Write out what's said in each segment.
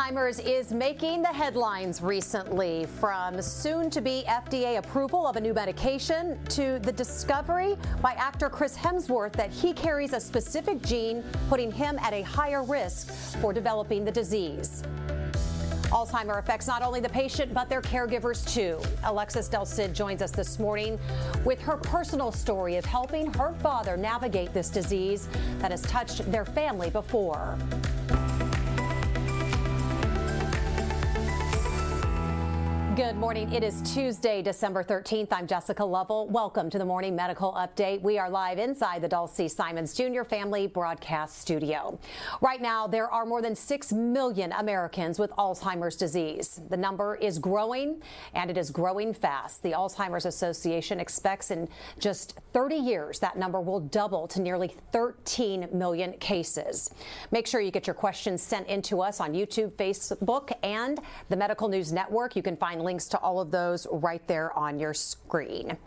Alzheimer's is making the headlines recently, from soon-to-be FDA approval of a new medication to the discovery by actor Chris Hemsworth that he carries a specific gene, putting him at a higher risk for developing the disease. Alzheimer affects not only the patient, but their caregivers, too. Alexis Del Cid joins us this morning with her personal story of helping her father navigate this disease that has touched their family before. Good morning. It is Tuesday, December 13th. I'm Jessica Lovell. Welcome to the Morning Medical Update. We are live inside the Dulcie Simons Jr. Family Broadcast Studio. Right now, there are more than 6 million Americans with Alzheimer's disease. The number is growing, and it is growing fast. The Alzheimer's Association expects in just 30 years that number will double to nearly 13 million cases. Make sure you get your questions sent in to us on YouTube, Facebook, and the Medical News Network. You can find links to all of those right there on your screen.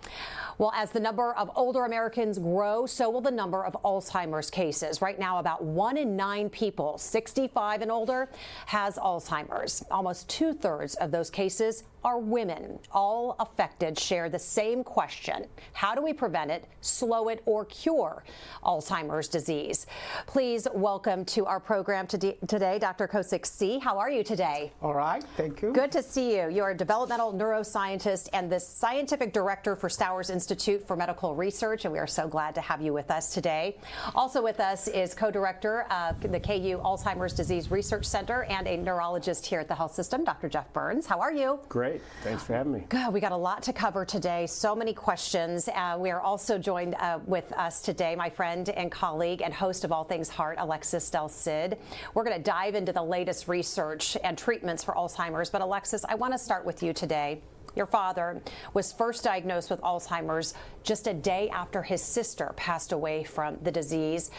Well, as the number of older Americans grow, so will the number of Alzheimer's cases. Right now, about 1 in 9 people 65 and older has Alzheimer's. Almost 2/3 of those cases are women. All affected share the same question: how do we prevent it, slow it, or cure Alzheimer's disease? Please welcome to our program today, Dr. Kosik C. How are you today? All right, thank you. Good to see you. You're a developmental neuroscientist and the scientific director for Stowers Institute for Medical Research, and we are so glad to have you with us today. Also with us is co-director of the KU Alzheimer's Disease Research Center and a neurologist here at the health system, Dr. Jeff Burns. How are you? Great. Thanks for having me. Good. We got a lot to cover today. So many questions. We are also joined with us today, my friend and colleague and host of All Things Heart, Alexis Del Cid. We're going to dive into the latest research and treatments for Alzheimer's. But Alexis, I want to start with you today. Your father was first diagnosed with Alzheimer's just a day after his sister passed away from the disease.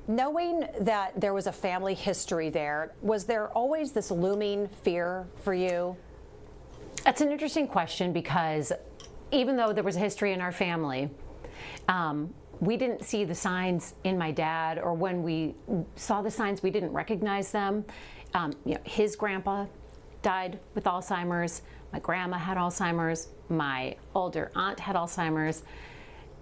Knowing that there was a family history there, was there always this looming fear for you? That's an interesting question, because even though there was a history in our family, we didn't see the signs in my dad, or when we saw the signs, we didn't recognize them. His grandpa died with Alzheimer's. My grandma had Alzheimer's. My older aunt had Alzheimer's.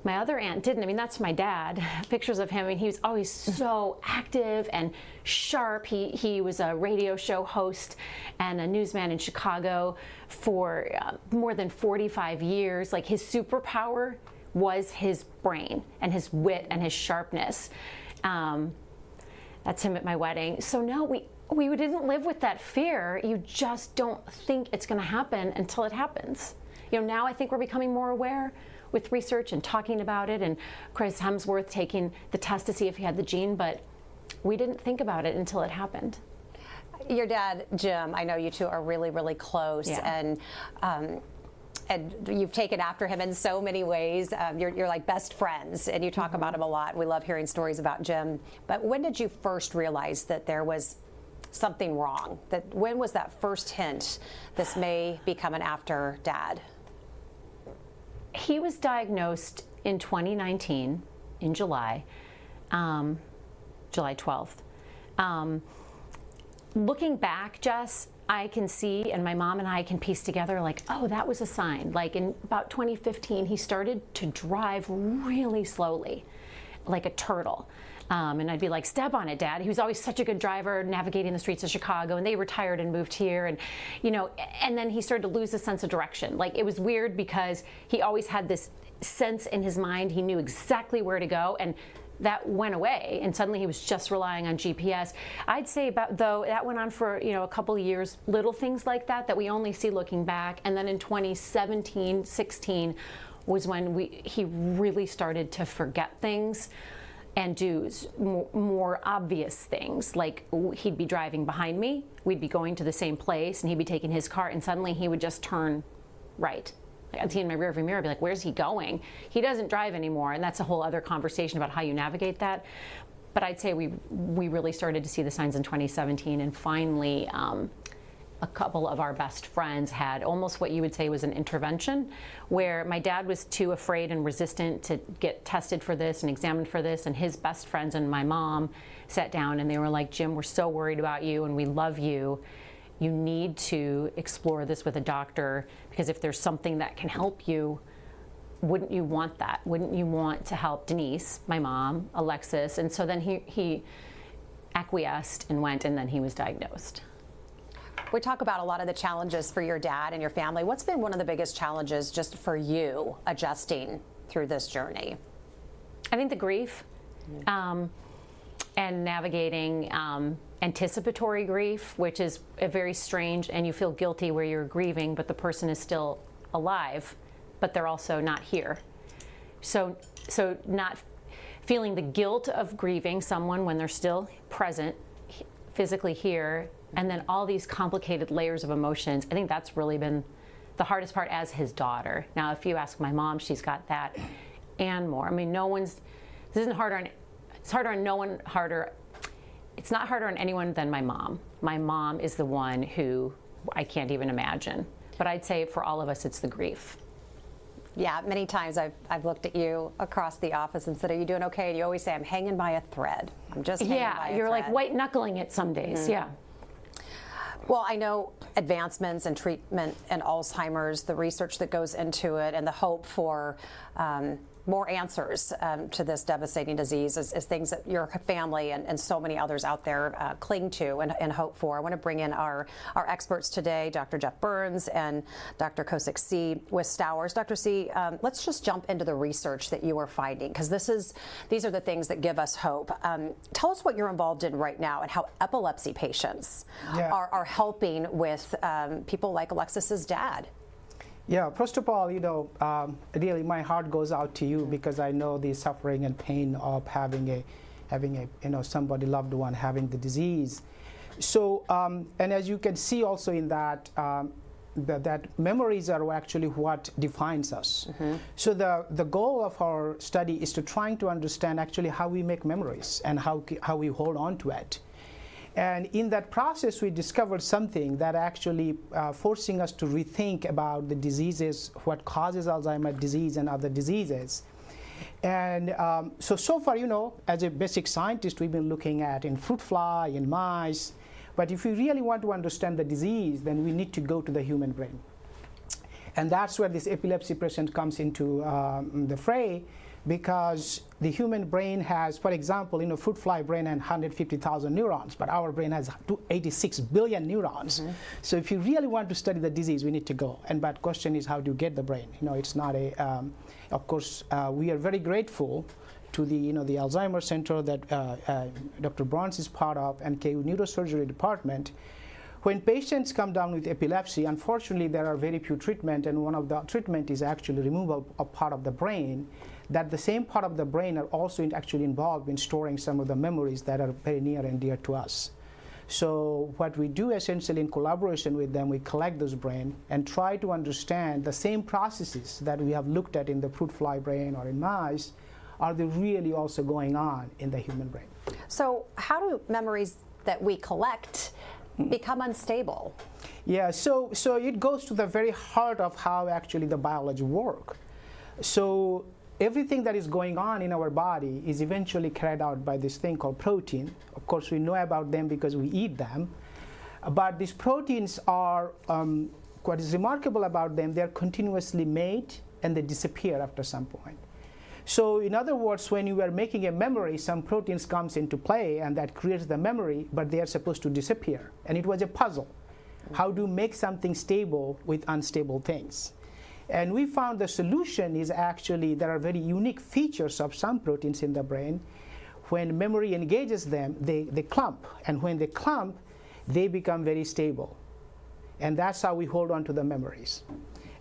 My other aunt didn't. I mean, that's my dad. Pictures of him. I mean, he was always so active and sharp. He was a radio show host and a newsman in Chicago for more than 45 years. Like, his superpower was his brain and his wit and his sharpness. That's him at my wedding. So no, we didn't live with that fear. You just don't think it's going to happen until it happens. Now I think we're becoming more aware with research and talking about it, and Chris Hemsworth taking the test to see if he had the gene, but we didn't think about it until it happened. Your dad, Jim, I know you two are really, really close, yeah. And you've taken after him in so many ways. You're like best friends, and you talk about him a lot. We love hearing stories about Jim. But when did you first realize that there was something wrong? When was that first hint this may be coming after Dad? He was diagnosed in 2019, in July 12th. Looking back, Jess, I can see, and my mom and I can piece together, like, oh, that was a sign. Like, in about 2015, he started to drive really slowly, like a turtle. And I'd be like, step on it, Dad. He was always such a good driver, navigating the streets of Chicago, and they retired and moved here. And, and then he started to lose a sense of direction. Like, it was weird because he always had this sense in his mind. He knew exactly where to go, and that went away. And suddenly he was just relying on GPS. I'd say that went on for, a couple of years, little things like that we only see looking back. And then in 2017, 16 was when he really started to forget things and do more obvious things. Like, he'd be driving behind me, we'd be going to the same place, and he'd be taking his car, and suddenly he would just turn right. I'd see in my rearview mirror, I'd be like, where's he going? He doesn't drive anymore, and that's a whole other conversation about how you navigate that. But I'd say we really started to see the signs in 2017, and finally a couple of our best friends had almost what you would say was an intervention, where my dad was too afraid and resistant to get tested for this and examined for this, and his best friends and my mom sat down and they were like, Jim, we're so worried about you and we love you. You need to explore this with a doctor, because if there's something that can help you, wouldn't you want that? Wouldn't you want to help Denise, my mom, Alexis? And so then he acquiesced and went, and then he was diagnosed. We talk about a lot of the challenges for your dad and your family. What's been one of the biggest challenges just for you adjusting through this journey? I think the grief and navigating anticipatory grief, which is a very strange, and you feel guilty where you're grieving, but the person is still alive, but they're also not here. So not feeling the guilt of grieving someone when they're still present, physically here, and then all these complicated layers of emotions. I think that's really been the hardest part as his daughter. Now, if you ask my mom, she's got that and more. I mean, this isn't harder on, it's harder on no one, it's not harder on anyone than my mom. My mom is the one who I can't even imagine. But I'd say for all of us, it's the grief. Yeah, many times I've looked at you across the office and said, are you doing okay? And you always say, I'm hanging by a thread. I'm just hanging by a thread. Yeah, you're like white knuckling it some days, yeah. Well, I know advancements in treatment and Alzheimer's, the research that goes into it, and the hope for more answers to this devastating disease is things that your family and so many others out there cling to and hope for. I want to bring in our experts today, Dr. Jeff Burns and Dr. Kosick C. with Stowers. Dr. C, let's just jump into the research that you are finding, because these are the things that give us hope. Tell us what you're involved in right now and how epilepsy patients are helping with people like Alexis's dad. Yeah, first of all, really my heart goes out to you, because I know the suffering and pain of having a somebody loved one having the disease. So, and as you can see also in that, that memories are actually what defines us. So the goal of our study is to trying to understand actually how we make memories and how we hold on to it. And in that process, we discovered something that actually forcing us to rethink about the diseases, what causes Alzheimer's disease and other diseases. And so far, as a basic scientist, we've been looking at in fruit fly, in mice. But if we really want to understand the disease, then we need to go to the human brain. And that's where this epilepsy patient comes into the fray, because the human brain has, for example, fruit fly brain has 150,000 neurons, but our brain has 86 billion neurons. So if you really want to study the disease, we need to go. But question is, how do you get the brain? It's not a, of course, we are very grateful to the, the Alzheimer Center that Dr. Burns is part of, and KU Neurosurgery Department. When patients come down with epilepsy, unfortunately, there are very few treatment, and one of the treatment is actually removal of part of the brain. That the same part of the brain are also actually involved in storing some of the memories that are very near and dear to us. So what we do essentially in collaboration with them, we collect those brain and try to understand the same processes that we have looked at in the fruit fly brain or in mice, are they really also going on in the human brain? So how do memories that we collect become unstable? Yeah, so it goes to the very heart of how actually the biology works. So everything that is going on in our body is eventually carried out by this thing called protein. Of course, we know about them because we eat them. But these proteins are, what is remarkable about them, they're continuously made and they disappear after some point. So in other words, when you are making a memory, some proteins comes into play and that creates the memory, but they are supposed to disappear. And it was a puzzle. How do you make something stable with unstable things? And we found the solution is actually there are very unique features of some proteins in the brain. When memory engages them, they clump. And when they clump, they become very stable. And that's how we hold on to the memories.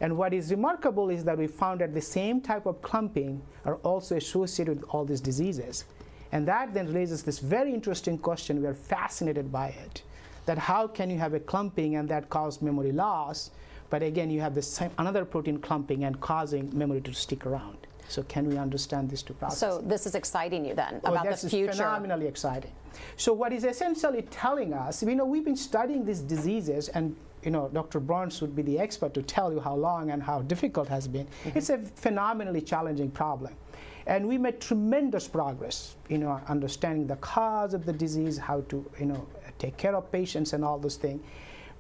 And what is remarkable is that we found that the same type of clumping are also associated with all these diseases. And that then raises this very interesting question. We are fascinated by it, that how can you have a clumping and that cause memory loss? But again, you have this another protein clumping and causing memory to stick around. So can we understand these two processes? So this is exciting you then about this the is future. phenomenally exciting. So what is essentially telling us, we've been studying these diseases, and Dr. Burns would be the expert to tell you how long and how difficult it has been. It's a phenomenally challenging problem. And we made tremendous progress, understanding the cause of the disease, how to, take care of patients and all those things.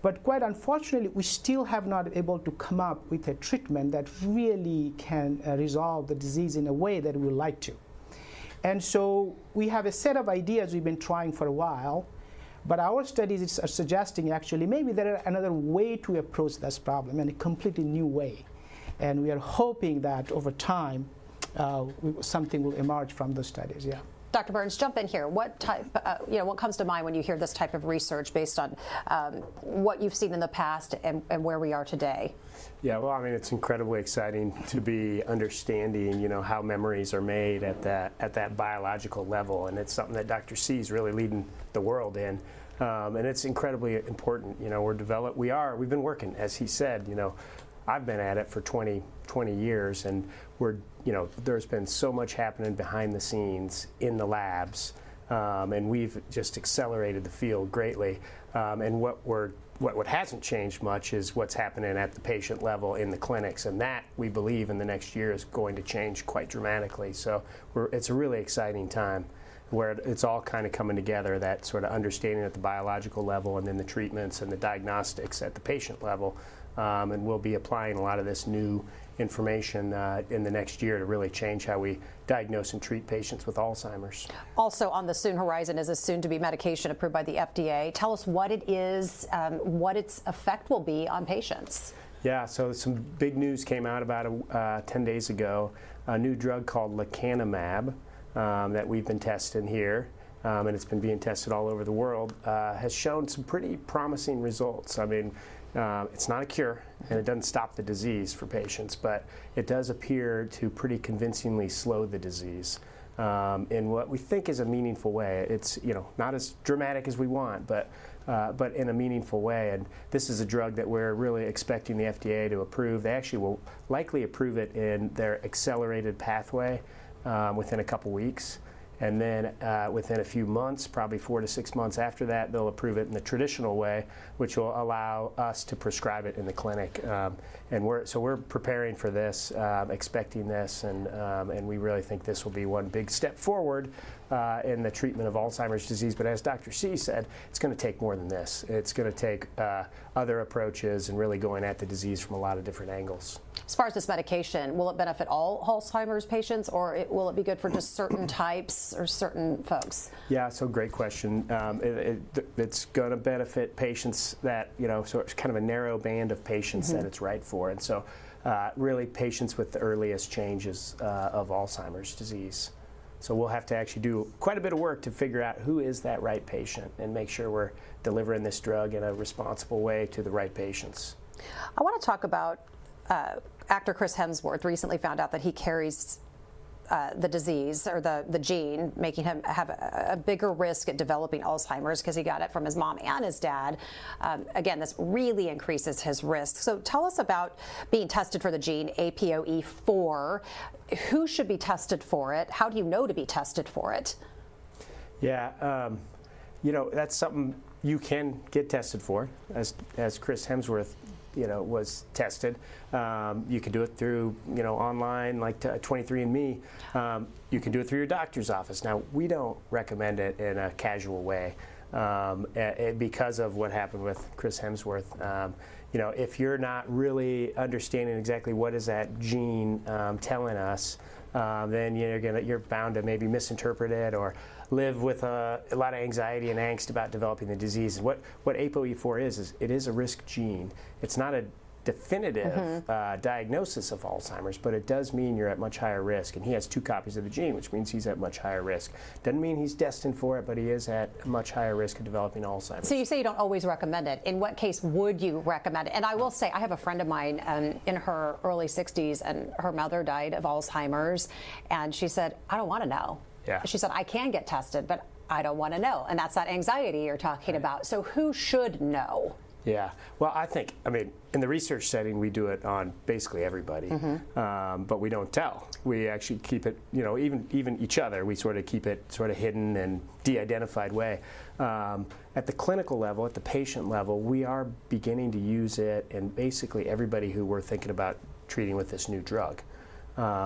But quite unfortunately, we still have not been able to come up with a treatment that really can resolve the disease in a way that we would like to. And so we have a set of ideas we've been trying for a while, but our studies are suggesting actually maybe there are another way to approach this problem in a completely new way. And we are hoping that over time, something will emerge from those studies, yeah. Dr. Burns, jump in here. What type, what comes to mind when you hear this type of research based on what you've seen in the past and where we are today? Yeah, well, it's incredibly exciting to be understanding, how memories are made at that biological level, and it's something that Dr. C is really leading the world in, and it's incredibly important. We've been working, as he said. I've been at it for 20 years, and there's been so much happening behind the scenes in the labs, and we've just accelerated the field greatly. And what hasn't changed much is what's happening at the patient level in the clinics, and that we believe in the next year is going to change quite dramatically. So it's a really exciting time where it's all kind of coming together, that sort of understanding at the biological level, and then the treatments and the diagnostics at the patient level. And we'll be applying a lot of this new information in the next year to really change how we diagnose and treat patients with Alzheimer's. Also on the soon horizon is a soon-to-be medication approved by the FDA. Tell us what it is, what its effect will be on patients. Yeah, so some big news came out about 10 days ago. A new drug called lecanemab that we've been testing here, and it's been being tested all over the world, has shown some pretty promising results. It's not a cure, and it doesn't stop the disease for patients, but it does appear to pretty convincingly slow the disease in what we think is a meaningful way. It's not as dramatic as we want, but in a meaningful way. And this is a drug that we're really expecting the FDA to approve. They actually will likely approve it in their accelerated pathway within a couple weeks. And then within a few months, probably 4 to 6 months after that, they'll approve it in the traditional way, which will allow us to prescribe it in the clinic. And we're preparing for this, expecting this, and we really think this will be one big step forward in the treatment of Alzheimer's disease. But as Dr. C said, it's going to take more than this. It's going to take other approaches and really going at the disease from a lot of different angles. As far as this medication, will it benefit all Alzheimer's patients, or will it be good for just certain types or certain folks? Yeah, so great question. It's going to benefit patients that, so it's kind of a narrow band of patients that it's right for. And so really patients with the earliest changes of Alzheimer's disease. So we'll have to actually do quite a bit of work to figure out who is that right patient and make sure we're delivering this drug in a responsible way to the right patients. I want to talk about actor Chris Hemsworth recently found out that he carries the disease or the gene, making him have a bigger risk at developing Alzheimer's because he got it from his mom and his dad. Again, this really increases his risk. So tell us about being tested for the gene APOE4. Who should be tested for it? How do you know to be tested for it? Yeah, that's something you can get tested for, as Chris Hemsworth was tested. You can do it through, online, like 23andMe. You can do it through your doctor's office. Now, we don't recommend it in a casual way because of what happened with Chris Hemsworth. If you're not really understanding exactly what is that gene telling us, then you're bound to maybe misinterpret it or live with a lot of anxiety and angst about developing the disease. And what APOE4 is it is a risk gene. It's not a definitive diagnosis of Alzheimer's, but it does mean you're at much higher risk. And he has 2 copies of the gene, which means he's at much higher risk. Doesn't mean he's destined for it, but he is at a much higher risk of developing Alzheimer's. So you say you don't always recommend it. In what case would you recommend it? And I will say, I have a friend of mine in her early 60s, and her mother died of Alzheimer's, and she said, I don't want to know. Yeah. She said, I can get tested, but I don't want to know. And that's that anxiety you're talking about. So who should know? Yeah. Well, I mean, in the research setting, we do it on basically everybody, but we don't tell. We actually keep it, even each other, we sort of keep it sort of hidden and de-identified way. At the clinical level, at the patient level, we are beginning to use it in basically everybody who we're thinking about treating with this new drug.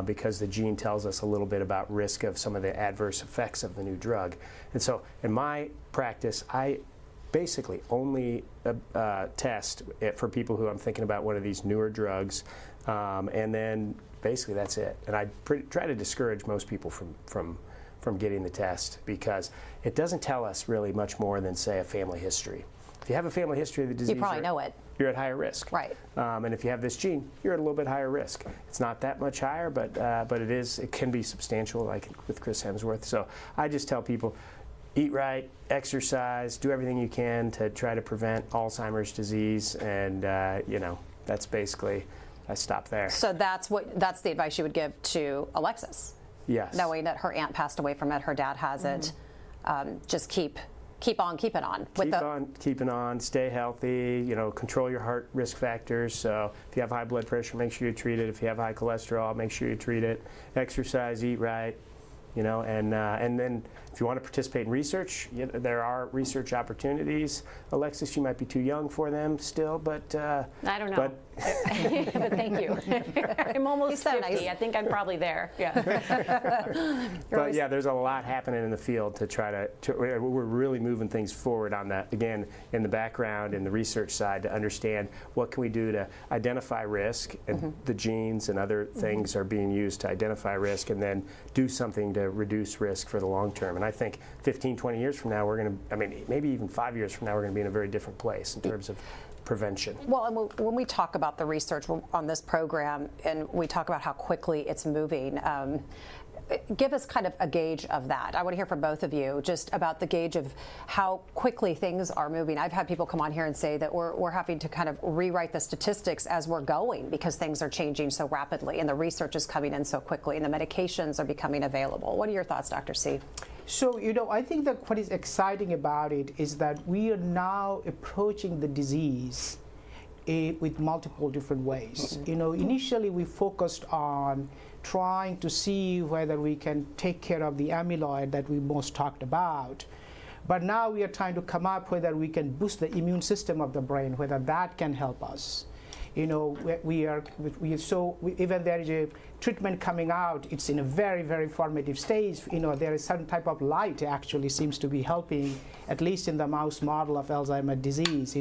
Because the gene tells us a little bit about risk of some of the adverse effects of the new drug. And so in my practice, I basically only test it for people who I'm thinking about one of these newer drugs, and then basically that's it. And I try to discourage most people from getting the test because it doesn't tell us really much more than, say, a family history. If you have a family history of the disease, You probably know it. You're at higher risk. Right. And if you have this gene, you're at a little bit higher risk. It's not that much higher, but it can be substantial, like with Chris Hemsworth. So I just tell people, eat right, exercise, do everything you can to try to prevent Alzheimer's disease, and that's basically, I stop there. So that's the advice you would give to Alexis. Yes. Knowing that her aunt passed away from it, her dad has it. Just keep on keeping on. Keeping on, stay healthy, control your heart risk factors. So if you have high blood pressure, make sure you treat it. If you have high cholesterol, make sure you treat it. Exercise, eat right, and then if you want to participate in research, there are research opportunities. Alexis, you might be too young for them still, but I don't know. But thank you. I'm almost 50. Nice. I think I'm probably there. Yeah. But yeah, there's a lot happening in the field to try to we're really moving things forward on that, again, in the background, in the research side, to understand what can we do to identify risk, and the genes and other things are being used to identify risk, and then do something to reduce risk for the long term. And I think 15, 20 years from now, maybe even 5 years from now, we're going to be in a very different place in terms of prevention. Well, and when we talk about the research on this program and we talk about how quickly it's moving, give us kind of a gauge of that. I want to hear from both of you just about the gauge of how quickly things are moving. I've had people come on here and say that we're having to kind of rewrite the statistics as we're going because things are changing so rapidly and the research is coming in so quickly and the medications are becoming available. What are your thoughts, Dr. C? So, I think that what is exciting about it is that we are now approaching the disease with multiple different ways. Initially we focused on trying to see whether we can take care of the amyloid that we most talked about. But now we are trying to come up whether we can boost the immune system of the brain, whether that can help us. Even there is a treatment coming out, it's in a very, very formative stage. There is some type of light actually seems to be helping, at least in the mouse model of Alzheimer's disease,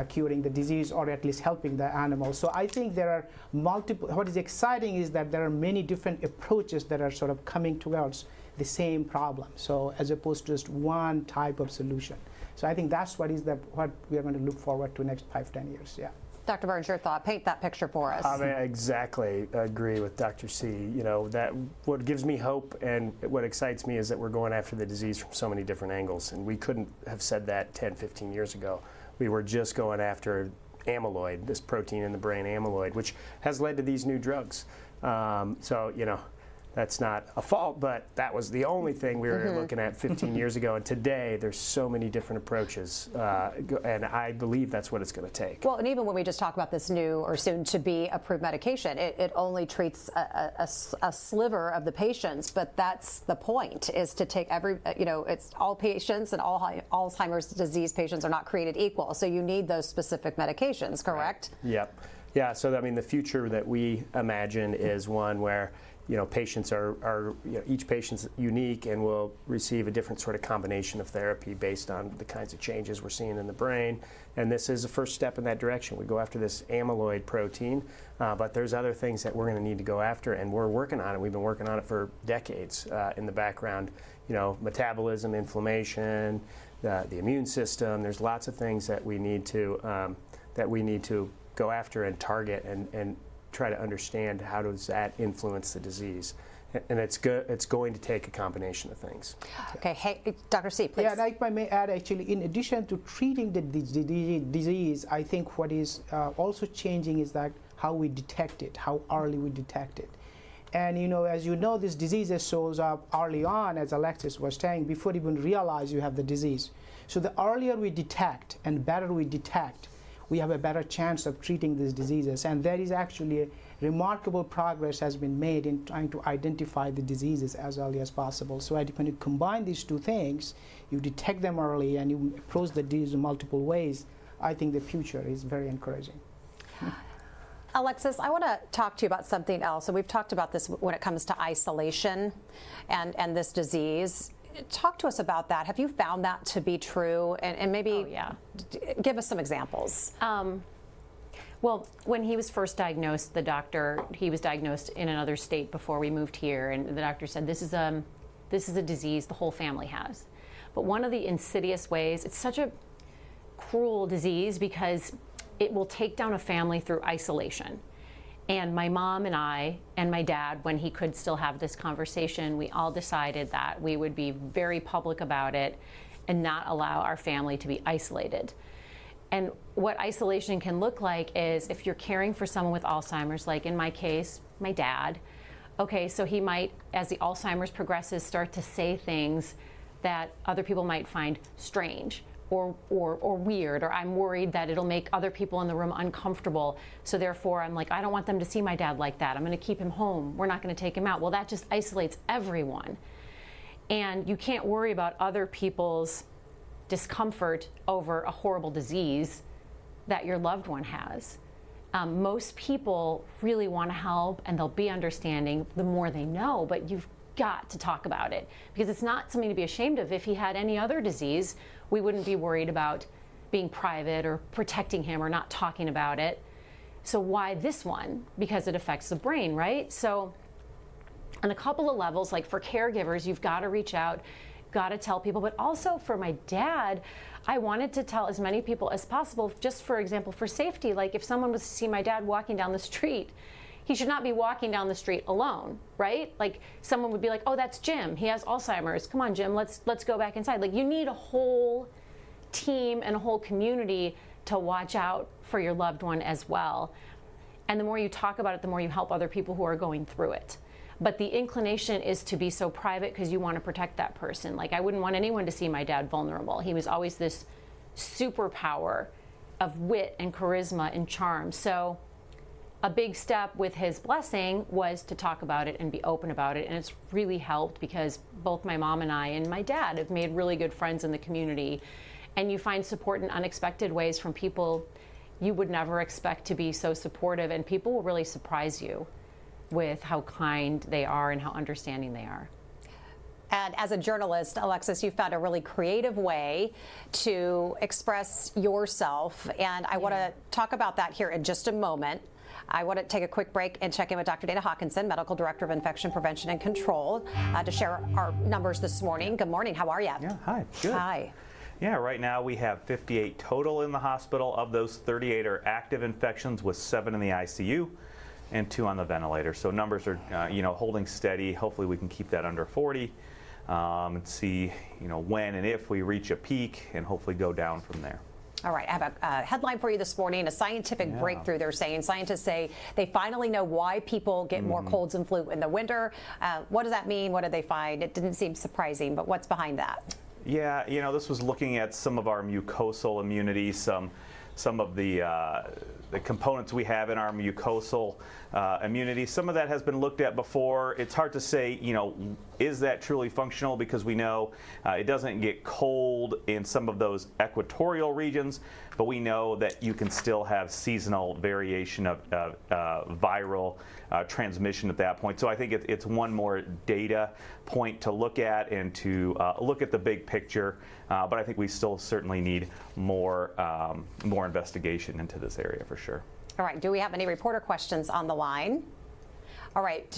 curing the disease or at least helping the animal. So I think there are multiple, what is exciting is that there are many different approaches that are sort of coming towards the same problem. So as opposed to just one type of solution. So I think that's what we are going to look forward to next 5-10 years, yeah. Dr. Burns, your thought. Paint that picture for us. I exactly agree with Dr. C. That what gives me hope and what excites me is that we're going after the disease from so many different angles. And we couldn't have said that 10, 15 years ago. We were just going after amyloid, this protein in the brain, amyloid, which has led to these new drugs. That's not a fault, but that was the only thing we were looking at 15 years ago. And today, there's so many different approaches, and I believe that's what it's going to take. Well, and even when we just talk about this new or soon-to-be approved medication, it only treats a sliver of the patients, but that's the point, is to take it's all patients and all Alzheimer's disease patients are not created equal. So you need those specific medications, correct? Right. Yep. Yeah, so the future that we imagine is one where patients are each patient's unique and will receive a different sort of combination of therapy based on the kinds of changes we're seeing in the brain. And this is a first step in that direction. We go after this amyloid protein, but there's other things that we're going to need to go after, and we're working on it. We've been working on it for decades in the background. Metabolism, inflammation, the immune system. There's lots of things that we need to go after and target and try to understand how does that influence the disease. And it's going to take a combination of things. Okay, hey, Dr. C, please. Yeah, and I may add, actually, in addition to treating the disease, I think what is also changing is that how we detect it, how early we detect it. And as you know, this disease shows up early on, as Alexis was saying, before you even realize you have the disease. So the earlier we detect and better we detect, we have a better chance of treating these diseases. And there is actually a remarkable progress has been made in trying to identify the diseases as early as possible. So when you combine these two things, you detect them early and you approach the disease in multiple ways, I think the future is very encouraging. Alexis, I want to talk to you about something else. And we've talked about this when it comes to isolation and this disease. Talk to us about that. Have you found that to be true? And maybe give us some examples. Well, when he was first diagnosed, he was diagnosed in another state before we moved here, and the doctor said, this is a disease the whole family has. But one of the insidious ways, it's such a cruel disease because it will take down a family through isolation. And my mom and I and my dad, when he could still have this conversation, we all decided that we would be very public about it and not allow our family to be isolated. And what isolation can look like is if you're caring for someone with Alzheimer's, like in my case, my dad, okay, so he might, as the Alzheimer's progresses, start to say things that other people might find strange or weird, or I'm worried that it'll make other people in the room uncomfortable. So therefore, I'm like, I don't want them to see my dad like that. I'm going to keep him home. We're not going to take him out. Well, that just isolates everyone. And you can't worry about other people's discomfort over a horrible disease that your loved one has. Most people really want to help and they'll be understanding the more they know, but you've got to talk about it because it's not something to be ashamed of. If he had any other disease, we wouldn't be worried about being private or protecting him or not talking about it. So why this one? Because it affects the brain, right? So on a couple of levels, like for caregivers, you've got to reach out, got to tell people, but also for my dad, I wanted to tell as many people as possible, just for example, for safety. Like if someone was to see my dad walking down the street, he should not be walking down the street alone, right? Like someone would be like, oh, that's Jim. He has Alzheimer's. Come on, Jim, let's go back inside. Like you need a whole team and a whole community to watch out for your loved one as well. And the more you talk about it, the more you help other people who are going through it. But the inclination is to be so private because you want to protect that person. Like I wouldn't want anyone to see my dad vulnerable. He was always this superpower of wit and charisma and charm. So a big step with his blessing was to talk about it and be open about it. And it's really helped because both my mom and I and my dad have made really good friends in the community. And you find support in unexpected ways from people you would never expect to be so supportive. And people will really surprise you with how kind they are and how understanding they are. And as a journalist, Alexis, you found a really creative way to express yourself. And I want to talk about that here in just a moment. I want to take a quick break and check in with Dr. Dana Hawkinson, Medical Director of Infection Prevention and Control, to share our numbers this morning. Good morning. How are you? Yeah, hi. Good. Hi. Yeah, right now we have 58 total in the hospital. Of those, 38 are active infections with 7 in the ICU and 2 on the ventilator. So numbers are, holding steady. Hopefully we can keep that under 40 and see, when and if we reach a peak and hopefully go down from there. All right, I have a headline for you this morning, a scientific breakthrough. They're saying, scientists say they finally know why people get more colds and flu in the winter. What does that mean? What did they find? It didn't seem surprising, but what's behind that? Yeah, this was looking at some of our mucosal immunity, some of the components we have in our mucosal immunity. Some of that has been looked at before. It's hard to say, is that truly functional, because we know it doesn't get cold in some of those equatorial regions, but we know that you can still have seasonal variation of viral transmission at that point. So I think it's one more data point to look at and to look at the big picture. But I think we still certainly need more investigation into this area for sure. All right, do we have any reporter questions on the line? All right,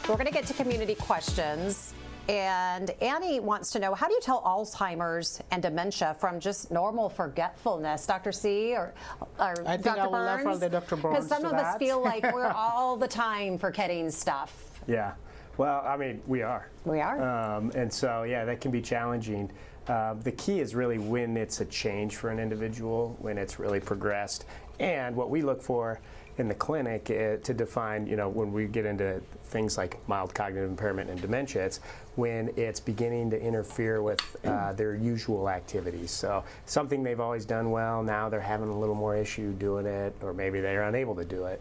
we're going to get to community questions. And Annie wants to know, how do you tell Alzheimer's and dementia from just normal forgetfulness? Dr. C or I think Dr. I will Burns? refer to Dr. Burns. Because some of us feel like we're all the time forgetting stuff. Yeah. Well, I mean, we are. We are. And so, yeah, that can be challenging. The key is really when it's a change for an individual, when it's really progressed. And what we look for in the clinic to define, when we get into things like mild cognitive impairment and dementia, it's when it's beginning to interfere with their usual activities. So something they've always done well, now they're having a little more issue doing it, or maybe they're unable to do it.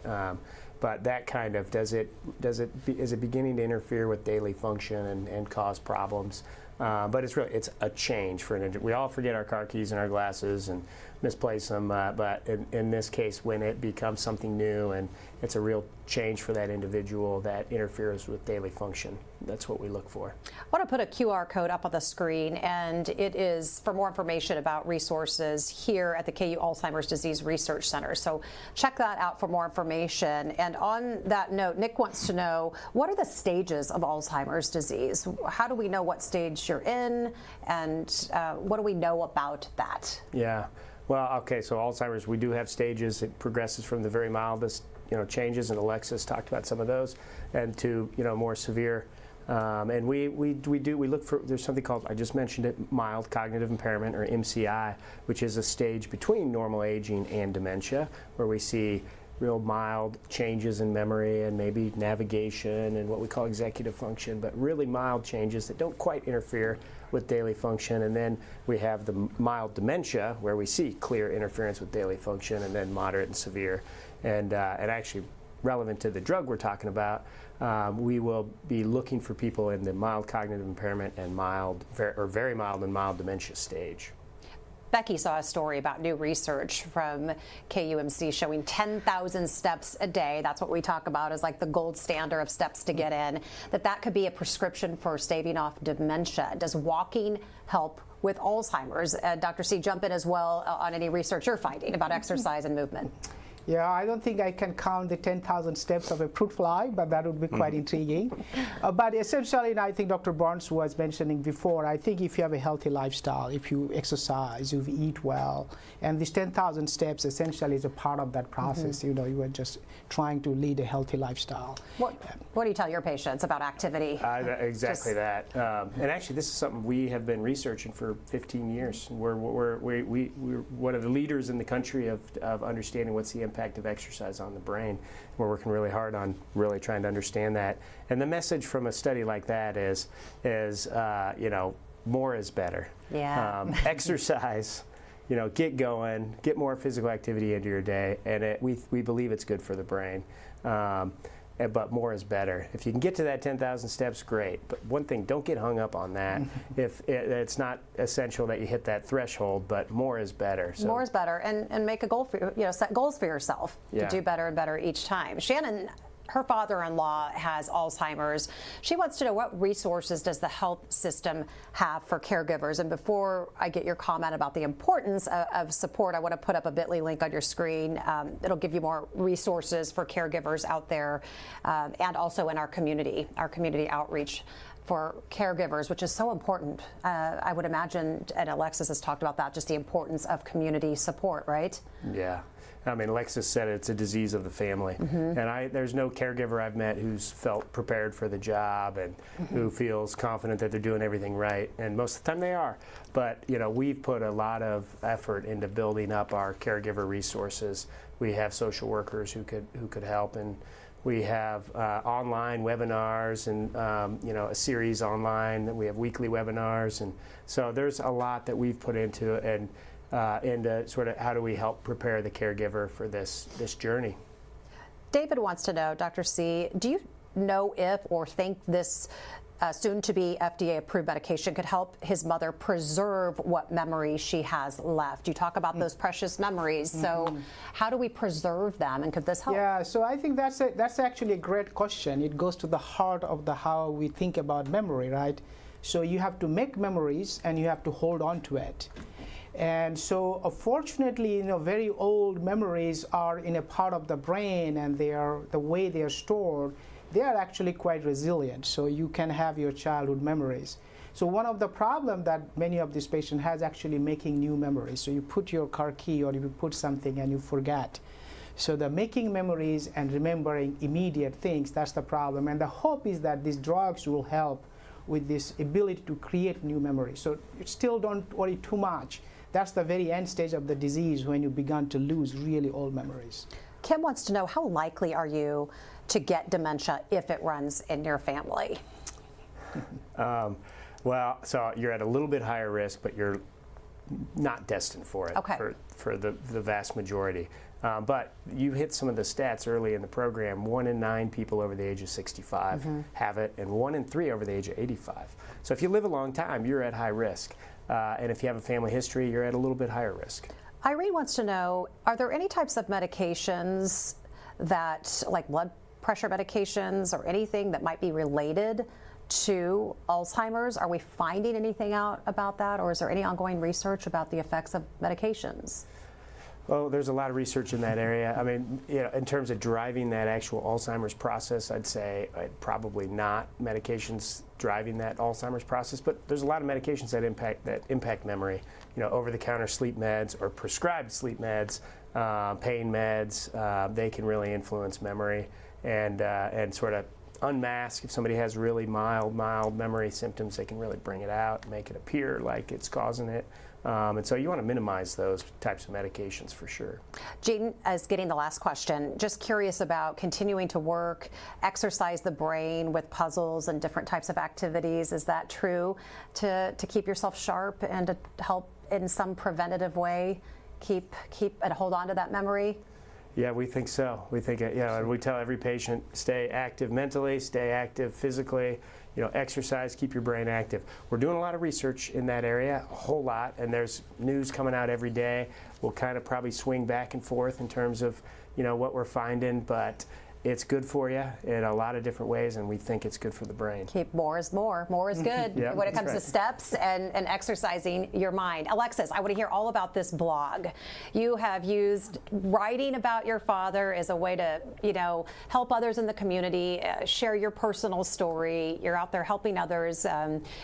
But that kind of, is it beginning to interfere with daily function and cause problems? But it's a change for an individual. We all forget our car keys and our glasses and misplace them, but in this case, when it becomes something new and it's a real change for that individual that interferes with daily function, that's what we look for. I want to put a QR code up on the screen, and it is for more information about resources here at the KU Alzheimer's Disease Research Center. So check that out for more information. And on that note, Nick wants to know, what are the stages of Alzheimer's disease? How do we know what stage you're in, and what do we know about that? Yeah. Well, okay, so Alzheimer's, we do have stages. It progresses from the very mildest, changes, and Alexis talked about some of those, and to, more severe. And we look for, there's something called, I just mentioned it, mild cognitive impairment, or MCI, which is a stage between normal aging and dementia, where we see real mild changes in memory and maybe navigation and what we call executive function, but really mild changes that don't quite interfere with daily function. And then we have the mild dementia, where we see clear interference with daily function, and then moderate and severe. And actually, relevant to the drug we're talking about, we will be looking for people in the mild cognitive impairment and very mild and mild dementia stage. Becky saw a story about new research from KUMC showing 10,000 steps a day. That's what we talk about as like the gold standard of steps to get in, that could be a prescription for staving off dementia. Does walking help with Alzheimer's? Dr. C, jump in as well on any research you're finding about exercise and movement. Yeah, I don't think I can count the 10,000 steps of a fruit fly, but that would be quite intriguing. But essentially, and I think Dr. Barnes was mentioning before, I think if you have a healthy lifestyle, if you exercise, you eat well, and this 10,000 steps essentially is a part of that process. You are just trying to lead a healthy lifestyle. What do you tell your patients about activity? Exactly that. And actually, this is something we have been researching for 15 years. We're one of the leaders in the country of understanding what's the impact of exercise on the brain. We're working really hard on really trying to understand that. And the message from a study like that is more is better. Yeah. Exercise, get going, get more physical activity into your day, and we believe it's good for the brain. But more is better. If you can get to that 10,000 steps, great. But one thing, don't get hung up on that. It's not essential that you hit that threshold, but more is better. So. More is better, and make a goal for set goals for yourself to do better and better each time. Shannon, her father-in-law has Alzheimer's. She wants to know, what resources does the health system have for caregivers? And before I get your comment about the importance of support, I want to put up a bit.ly link on your screen. It'll give you more resources for caregivers out there, and also in our community outreach for caregivers, which is so important. I would imagine, and Alexis has talked about that, just the importance of community support, right? Yeah. I mean, Alexis said it's a disease of the family. And there's no caregiver I've met who's felt prepared for the job and who feels confident that they're doing everything right. And most of the time they are. But, we've put a lot of effort into building up our caregiver resources. We have social workers who could help, and we have online webinars and a series online. We have weekly webinars, and so there's a lot that we've put into it, and into sort of how do we help prepare the caregiver for this journey. David wants to know, Dr. C, do you know if or think this soon-to-be FDA-approved medication could help his mother preserve what memory she has left? You talk about those precious memories, so how do we preserve them, and could this help? Yeah, so I think that's actually a great question. It goes to the heart of how we think about memory, right? So you have to make memories, and you have to hold on to it. And so, fortunately, very old memories are in a part of the brain, and the way they are stored, they are actually quite resilient. So you can have your childhood memories. So one of the problems that many of these patients has actually making new memories. So you put your car key, or you put something and you forget. So the making memories and remembering immediate things, that's the problem. And the hope is that these drugs will help with this ability to create new memories. So you still don't worry too much. That's the very end stage of the disease, when you begin to lose really old memories. Kim wants to know, how likely are you to get dementia if it runs in your family? Well, so you're at a little bit higher risk, but you're not destined for it for the vast majority. But you hit some of the stats early in the program. 1 in 9 people over the age of 65 have it, and 1 in 3 over the age of 85. So if you live a long time, you're at high risk. And if you have a family history, you're at a little bit higher risk. Irene wants to know, are there any types of medications that, like blood pressure medications or anything that might be related to Alzheimer's? Are we finding anything out about that, or is there any ongoing research about the effects of medications? Well, there's a lot of research in that area. I mean, in terms of driving that actual Alzheimer's process, I'd say probably not medications driving that Alzheimer's process, but there's a lot of medications that impact memory. Over-the-counter sleep meds or prescribed sleep meds, pain meds, they can really influence memory and sort of unmask. If somebody has really mild memory symptoms, they can really bring it out, make it appear like it's causing it. And so you want to minimize those types of medications for sure. Jean is getting the last question. Just curious about continuing to work, exercise the brain with puzzles and different types of activities. Is that true to keep yourself sharp and to help in some preventative way keep and hold on to that memory? Yeah, we think so. We think, and we tell every patient, stay active mentally, stay active physically, exercise, keep your brain active. We're doing a lot of research in that area, a whole lot, and there's news coming out every day. We'll kind of probably swing back and forth in terms of, what we're finding, but it's good for you in a lot of different ways, and we think it's good for the brain. Keep more is more. More is good Yeah, when it comes right. to steps and exercising your mind. Alexis, I want to hear all about this blog. You have used writing about your father as a way to, help others in the community, share your personal story. You're out there helping others.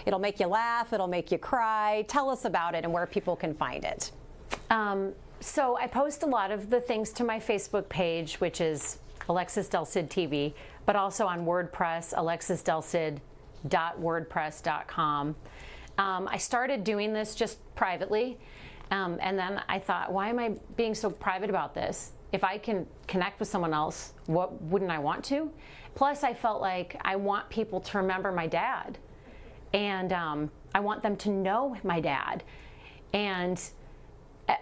It'll make you laugh. It'll make you cry. Tell us about it and where people can find it. So I post a lot of the things to my Facebook page, which is Alexis Del Cid TV, but also on WordPress, alexisdelcid.wordpress.com. I started doing this just privately, and then I thought, why am I being so private about this? If I can connect with someone else, what wouldn't I want to? Plus, I felt like I want people to remember my dad, and I want them to know my dad. And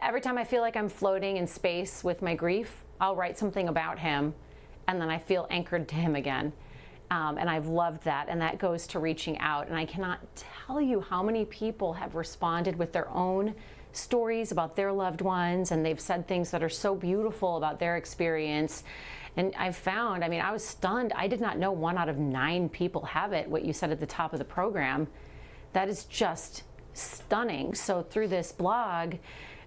every time I feel like I'm floating in space with my grief, I'll write something about him, and then I feel anchored to him again. And I've loved that, and that goes to reaching out. And I cannot tell you how many people have responded with their own stories about their loved ones, and they've said things that are so beautiful about their experience. And I've found, I was stunned. I did not know 1 out of 9 people have it, what you said at the top of the program. That is just stunning. So through this blog,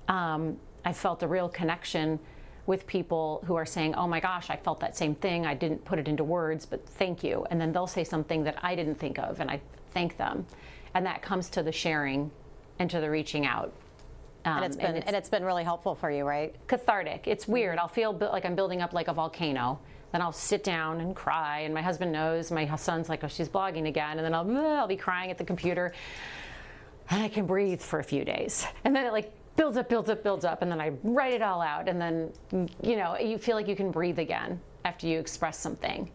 I felt a real connection with people who are saying, oh my gosh, I felt that same thing. I didn't put it into words, but thank you. And then they'll say something that I didn't think of, and I thank them. And that comes to the sharing and to the reaching out. And it's been really helpful for you, right? Cathartic. It's weird. I'll feel like I'm building up like a volcano. Then I'll sit down and cry, and my husband knows. My son's like, oh, she's blogging again. And then I'll be crying at the computer, and I can breathe for a few days. And then it builds up, and then I write it all out, and then, you feel like you can breathe again after you express something.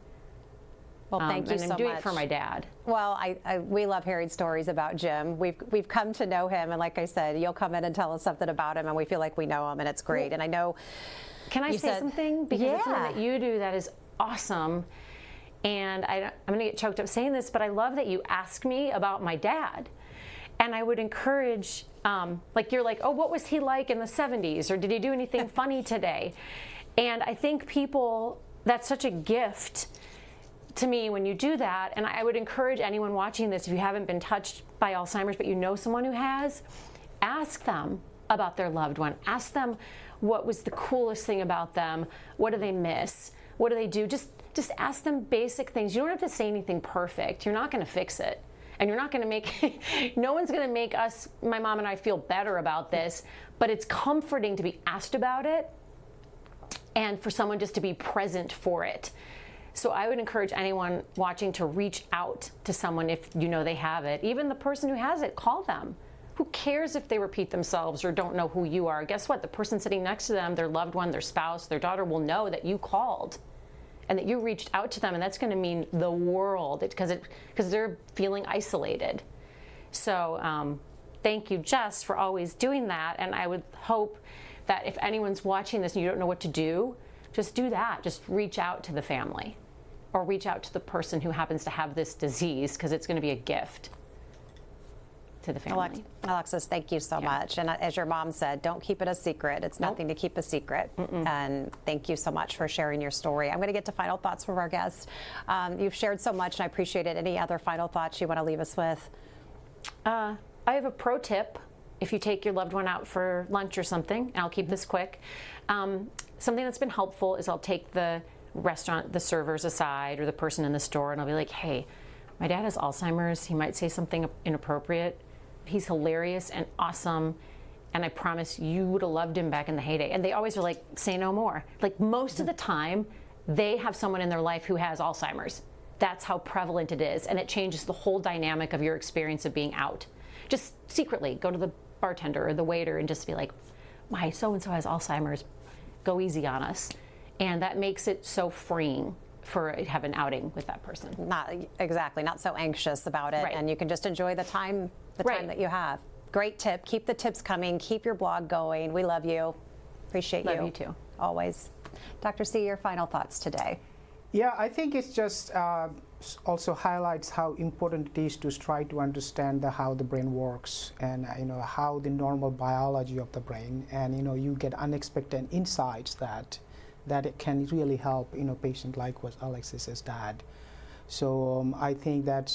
Well, thank you so much. And I'm doing it for my dad. Well, we love hearing stories about Jim. We've come to know him, and like I said, you'll come in and tell us something about him, and we feel like we know him, and it's great. And I know. Can I say something? Because it's something that you do that is awesome. And I'm going to get choked up saying this, but I love that you ask me about my dad. And I would encourage, you're like, oh, what was he like in the 70s? Or did he do anything funny today? And I think that's such a gift to me when you do that. And I would encourage anyone watching this, if you haven't been touched by Alzheimer's, but you know someone who has, ask them about their loved one. Ask them what was the coolest thing about them. What do they miss? What do they do? Just ask them basic things. You don't have to say anything perfect. You're not going to fix it. And you're not going to make, no one's going to make us, my mom and I, feel better about this, but it's comforting to be asked about it and for someone just to be present for it. So I would encourage anyone watching to reach out to someone if you know they have it. Even the person who has it, call them. who cares if they repeat themselves or don't know who you are? Guess what? The person sitting next to them, their loved one, their spouse, their daughter will know that you called and that you reached out to them, and that's going to mean the world because they're feeling isolated. So thank you, Jess, for always doing that. And I would hope that if anyone's watching this and you don't know what to do, just do that. Just reach out to the family or reach out to the person who happens to have this disease, because it's going to be a gift to the family. Alexis, thank you so much. And as your mom said, don't keep it a secret. It's nothing to keep a secret. And thank you so much for sharing your story. I'm going to get to final thoughts from our guests. You've shared so much, and I appreciate it. Any other final thoughts you want to leave us with? I have a pro tip. If you take your loved one out for lunch or something, and I'll keep this quick. Something that's been helpful is I'll take the servers aside, or the person in the store, and I'll be like, hey, my dad has Alzheimer's. He might say something inappropriate. He's hilarious and awesome, and I promise you would have loved him back in the heyday. And they always are like, say no more. Like, most of the time, they have someone in their life who has Alzheimer's. That's how prevalent it is, and it changes the whole dynamic of your experience of being out. Just secretly go to the bartender or the waiter and just be like, my so-and-so has Alzheimer's. Go easy on us. And that makes it so freeing for have an outing with that person. Not so anxious about it, Right. and you can just enjoy the time that you have. Great tip. Keep the tips coming. Keep your blog going. We love you. Appreciate you. Love you too. Always. Dr. C, your final thoughts today. Yeah, I think it's just also highlights how important it is to try to understand how the brain works, and how the normal biology of the brain, and you get unexpected insights that it can really help patient like what Alexis's dad. So I think that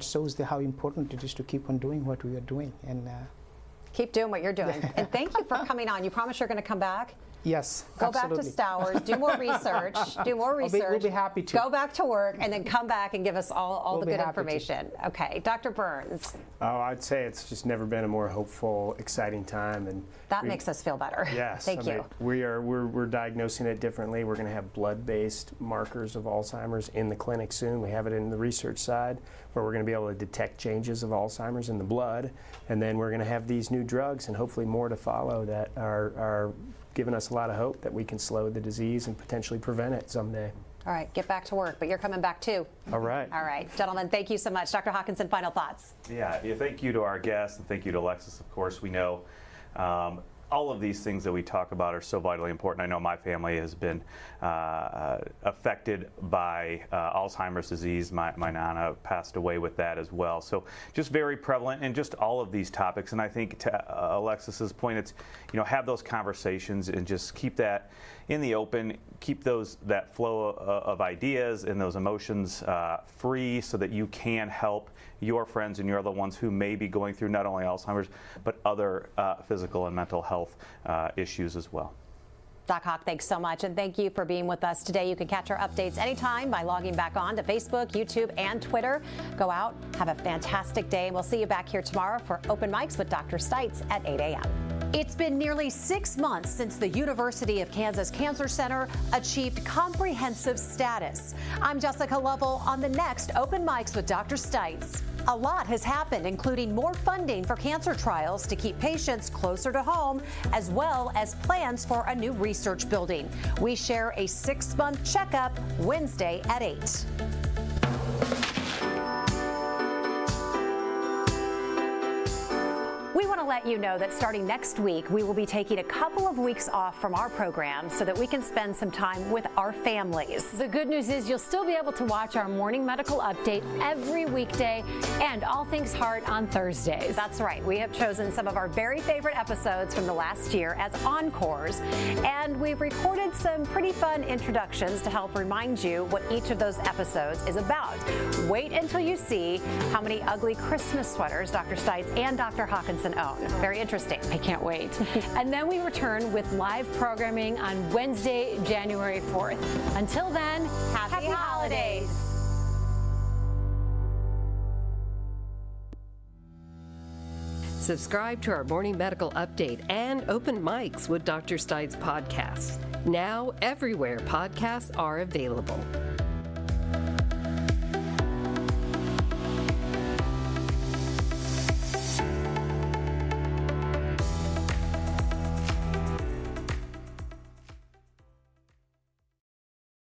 shows how important it is to keep on doing what we are doing, and keep doing what you're doing. And thank you for coming on. You promise you're going to come back? Yes, Go absolutely. back to Stowers, do more research, We'll be happy to. Go back to work, and then come back and give us all We'll the be good happy to. information. Okay, Dr. Burns. Oh, I'd say it's just never been a more hopeful, exciting time, and That makes us feel better. Yes, Thank you. We're diagnosing it differently. We're going to have blood-based markers of Alzheimer's in the clinic soon. We have it in the research side, where we're going to be able to detect changes of Alzheimer's in the blood, and then we're going to have these new drugs, and hopefully more to follow, that are giving us a lot of hope that we can slow the disease and potentially prevent it someday. All right, get back to work, but you're coming back too. All right. All right, gentlemen, thank you so much. Dr. Hawkinson, final thoughts. Yeah, thank you to our guests, and thank you to Alexis, of course. We know all of these things that we talk about are so vitally important. I know my family has been affected by Alzheimer's disease. My Nana passed away with that as well. So just very prevalent in just all of these topics. And I think to Alexis's point, it's, have those conversations and just keep that in the open, keep that flow of ideas and those emotions free, so that you can help your friends and your other ones who may be going through not only Alzheimer's, but other physical and mental health issues as well. Doc Hawk, thanks so much, and thank you for being with us today. You can catch our updates anytime by logging back on to Facebook, YouTube, and Twitter. Go out, have a fantastic day, and we'll see you back here tomorrow for Open Mics with Dr. Stites at 8 a.m. It's been nearly 6 months since the University of Kansas Cancer Center achieved comprehensive status. I'm Jessica Lovell on the next Open Mics with Dr. Stites. A lot has happened, including more funding for cancer trials to keep patients closer to home, as well as plans for a new research building. We share a 6-month checkup Wednesday at 8. We want to let you know that starting next week, we will be taking a couple of weeks off from our program so that we can spend some time with our families. The good news is you'll still be able to watch our morning medical update every weekday and All Things Heart on Thursdays. That's right. We have chosen some of our very favorite episodes from the last year as encores, and we've recorded some pretty fun introductions to help remind you what each of those episodes is about. Wait until you see how many ugly Christmas sweaters Dr. Stites and Dr. Hawkinson own. Very interesting. I can't wait. And then we return with live programming on Wednesday, January 4th. Until then, happy holidays. Subscribe to our morning medical update and Open Mics with Dr. Stites podcasts. Now, everywhere podcasts are available.